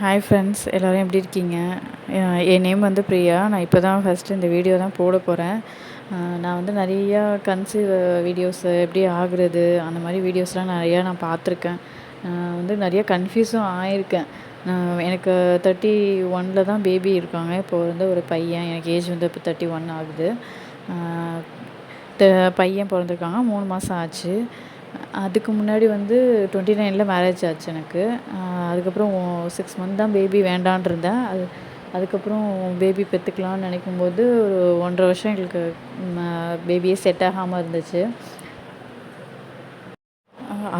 Hi friends, எல்லோரும் எப்படி இருக்கீங்க? என் நேம் வந்து பிரியா. நான் இப்போ தான் ஃபஸ்ட்டு இந்த வீடியோ தான் போட போகிறேன். நான் வந்து நிறையா கன்சீவ் வீடியோஸு எப்படி ஆகுறது அந்த மாதிரி வீடியோஸ்லாம் நிறையா நான் பார்த்துருக்கேன். வந்து நிறைய கன்ஃப்யூஸும் ஆயிருக்கேன். எனக்கு 31 தான் பேபி இருக்காங்க. இப்போ வந்து ஒரு பையன், எனக்கு ஏஜ் வந்து இப்போ 31 ஆகுது. பையன் பிறந்திருக்காங்க, 3 மாதம் ஆச்சு. அதுக்கு முன்னாடி வந்து 29 மேரேஜ் ஆச்சு எனக்கு. அதுக்கப்புறம் 6 மந்த் தான் பேபி வேண்டான்னு இருந்தேன். அதுக்கப்புறம் பேபி பெற்றுக்கலான்னு நினைக்கும்போது ஒரு 1.5 வருஷம் எங்களுக்கு பேபியே செட் ஆகாமல் இருந்துச்சு.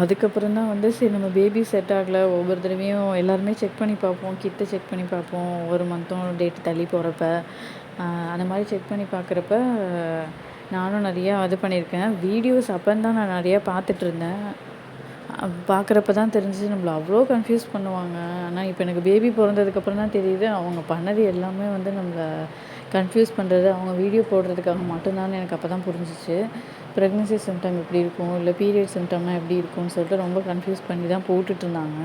அதுக்கப்புறம் தான் வந்து சரி நம்ம பேபி செட் ஆகலை, ஒவ்வொரு தடவையும் எல்லாருமே செக் பண்ணி பார்ப்போம், கிட்ட செக் பண்ணி பார்ப்போம், ஒவ்வொரு மந்த்தும் டேட் தள்ளி போகிறப்ப அந்த மாதிரி செக் பண்ணி பார்க்குறப்ப நானும் நிறையா இது பண்ணியிருக்கேன். வீடியோஸ் அப்போந்தான் நான் நிறையா பார்த்துட்ருந்தேன். பார்க்குறப்ப தான் தெரிஞ்சுச்சு நம்மள அவ்வளோ கன்ஃப்யூஸ் பண்ணுவாங்க. ஆனால் இப்போ எனக்கு பேபி பிறந்ததுக்கப்புறம் தான் தெரியுது, அவங்க பண்ணது எல்லாமே வந்து நம்மள கன்ஃப்யூஸ் பண்ணுறது, அவங்க வீடியோ போடுறதுக்காக மட்டும்தான்னு எனக்கு அப்போ தான் புரிஞ்சிச்சு. ப்ரெக்னன்சி சிம்டம் எப்படி இருக்கும், இல்லை பீரியட் சிம்டம்னா எப்படி இருக்கும்னு சொல்லிட்டு ரொம்ப கன்ஃப்யூஸ் பண்ணி தான் போட்டுட்ருந்தாங்க.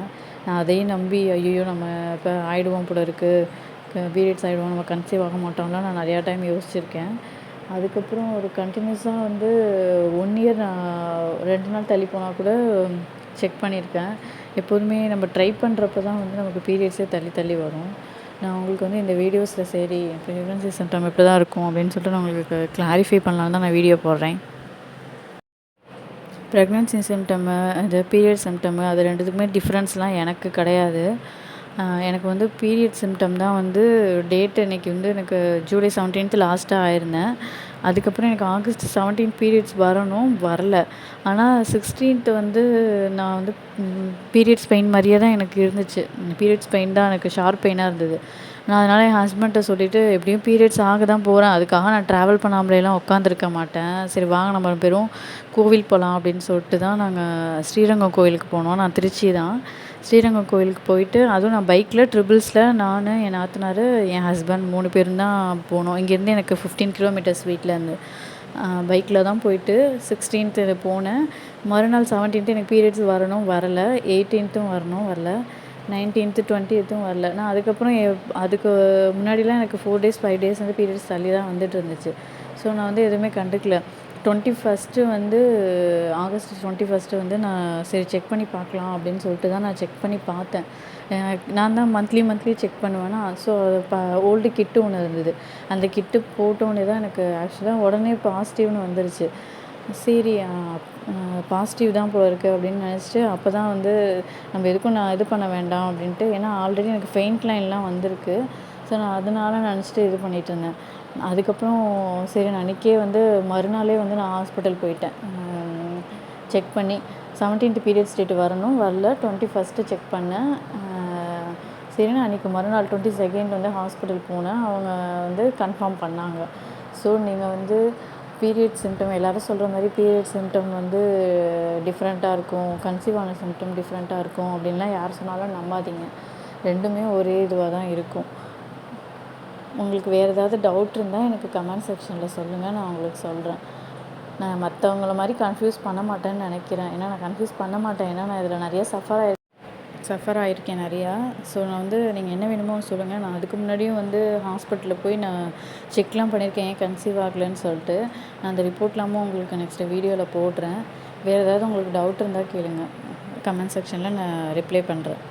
நான் அதையும் நம்பி ஐயோ நம்ம இப்போ ஆகிடுவோம் போல இருக்குது, பீரியட்ஸ் ஆகிடுவோம், நம்ம கன்சீவ் ஆக மாட்டோம்லாம் நான் நிறையா டைம் யோசிச்சிருக்கேன். அதுக்கப்புறம் ஒரு கண்டினியூஸாக வந்து 1 இயர் நான் 2 நாள் தள்ளி போனால் கூட செக் பண்ணியிருக்கேன். எப்போதுமே நம்ம ட்ரை பண்ணுறப்ப தான் வந்து நமக்கு பீரியட்ஸே தள்ளி தள்ளி வரும். நான் உங்களுக்கு வந்து இந்த வீடியோஸில் சரி ப்ரெக்னன்சி சிம்டம் எப்படி தான் இருக்கும் அப்படின்னு சொல்லிட்டு நான் உங்களுக்கு கிளாரிஃபை பண்ணலான்னு தான் நான் வீடியோ போடுறேன். ப்ரெக்னன்சி சிம்டம்மு, அது பீரியட் சிம்டம்மு, அது ரெண்டுத்துக்குமே டிஃப்ரென்ஸ்லாம் எனக்கு கிடையாது. எனக்கு வந்து பீரியட் சிம்டம் தான் வந்து டேட் இன்றைக்கி வந்து எனக்கு ஜூலை 17 லாஸ்ட்டாக ஆயிருந்தேன். அதுக்கப்புறம் எனக்கு ஆகஸ்ட் 17 பீரியட்ஸ் வரல. ஆனால் 16 வந்து நான் வந்து பீரியட்ஸ் பெயின் மாதிரியே தான் எனக்கு இருந்துச்சு. பீரியட்ஸ் பெயின் தான் எனக்கு ஷார்ப் பெயினாக இருந்தது. நான் அதனால் என் ஹஸ்பண்ட்ட சொல்லிவிட்டு எப்படியும் பீரியட்ஸ் ஆக தான் போகிறேன், அதுக்காக நான் ட்ராவல் பண்ணாமலேலாம் உட்காந்துருக்க மாட்டேன். சரி வாங்க நம்ம 2 பேரும் கோவில் போகலாம் அப்படின்னு சொல்லிட்டு தான் நாங்கள் ஸ்ரீரங்கம் கோவிலுக்கு போனோம். நான் திருச்சி தான். ஸ்ரீரங்கம் கோவிலுக்கு போயிட்டு, அதுவும் நான் பைக்கில் ட்ரிபிள்ஸில் நான், என் நாத்தனார், என் ஹஸ்பண்ட் 3 பேரும் தான் போனோம். இங்கேருந்து எனக்கு 15 கிலோமீட்டர்ஸ் வீட்டிலேருந்து. பைக்கில் தான் போயிட்டு 16 போனேன். மறுநாள் 17 எனக்கு பீரியட்ஸ் வரல. 18 வரல. 19 20 வரல. நான் அதுக்கப்புறம் அதுக்கு முன்னாடிலாம் எனக்கு 4 டேஸ் 5 டேஸ் வந்து பீரியட்ஸ் தள்ளி தான் வந்துட்டு இருந்துச்சு. ஸோ நான் வந்து எதுவுமே கண்டுக்கல. 21 வந்து ஆகஸ்ட் 21 வந்து நான் சரி செக் பண்ணி பார்க்கலாம் அப்படின்னு சொல்லிட்டு தான் நான் செக் பண்ணி பார்த்தேன். நான் தான் மந்த்லி செக் பண்ணுவேன்னா, ஸோ ஓல்டு கிட்டு ஒன்று இருந்தது. அந்த கிட்டு போட்டோன்னே தான் எனக்கு ஆக்சுவலாக உடனே பாசிட்டிவ்னு வந்துருச்சு. சரி பாசிட்டிவ் தான் போல இருக்குது அப்படின்னு நினச்சிட்டு அப்போ தான் வந்து நம்ம எதுக்கும் நான் இது பண்ண வேண்டாம் அப்படின்ட்டு, ஏன்னா ஆல்ரெடி எனக்கு ஃபெயிண்ட் லைன்லாம் வந்திருக்கு. ஸோ நான் அதனால நினச்சிட்டு இது பண்ணிகிட்ருந்தேன். அதுக்கப்புறம் சரி நான் அன்றைக்கே வந்து மறுநாளே வந்து நான் ஹாஸ்பிட்டல் போயிட்டேன். செக் பண்ணி 17th பீரியட்ஸ் டேட் வரல. 21 செக் பண்ணேன். சரின்னு அன்றைக்கி மறுநாள் 22 வந்து ஹாஸ்பிட்டல் போனேன். அவங்க வந்து கன்ஃபார்ம் பண்ணாங்க. ஸோ நீங்கள் வந்து பீரியட் சிம்டம் எல்லோரும் சொல்கிற மாதிரி பீரியட் சிம்டம் வந்து டிஃப்ரெண்ட்டாக இருக்கும், கன்சீவ் ஆன சிம்டம் டிஃப்ரெண்ட்டாக இருக்கும் அப்படின்லாம் யார் சொன்னாலும் நம்பாதீங்க. ரெண்டுமே ஒரே இதுவாக தான் இருக்கும். உங்களுக்கு வேறு ஏதாவது டவுட் இருந்தால் எனக்கு கமெண்ட் செக்ஷனில் சொல்லுங்கள், நான் உங்களுக்கு சொல்கிறேன். நான் மற்றவங்கள மாதிரி கன்ஃப்யூஸ் பண்ண மாட்டேன்னு நினைக்கிறேன். ஏன்னா நான் கன்ஃப்யூஸ் பண்ண மாட்டேன். ஏன்னா நான் இதில் நிறைய சஃபர் ஆகியிருக்கேன் நிறையா. ஸோ நான் வந்து நீங்கள் என்ன வேணுமோ சொல்லுங்கள். நான் அதுக்கு முன்னாடியும் வந்து ஹாஸ்பிட்டலில் போய் நான் செக்லாம் பண்ணியிருக்கேன், ஏன் கன்சீவ் ஆகலைன்னு சொல்லிட்டு. நான் அந்த ரிப்போர்ட்லாமும் உங்களுக்கு நெக்ஸ்ட்டு வீடியோவில் போடுறேன். வேறு ஏதாவது உங்களுக்கு டவுட் இருந்தால் கேளுங்கள், கமெண்ட் செக்ஷனில் நான் ரிப்ளை பண்ணுறேன்.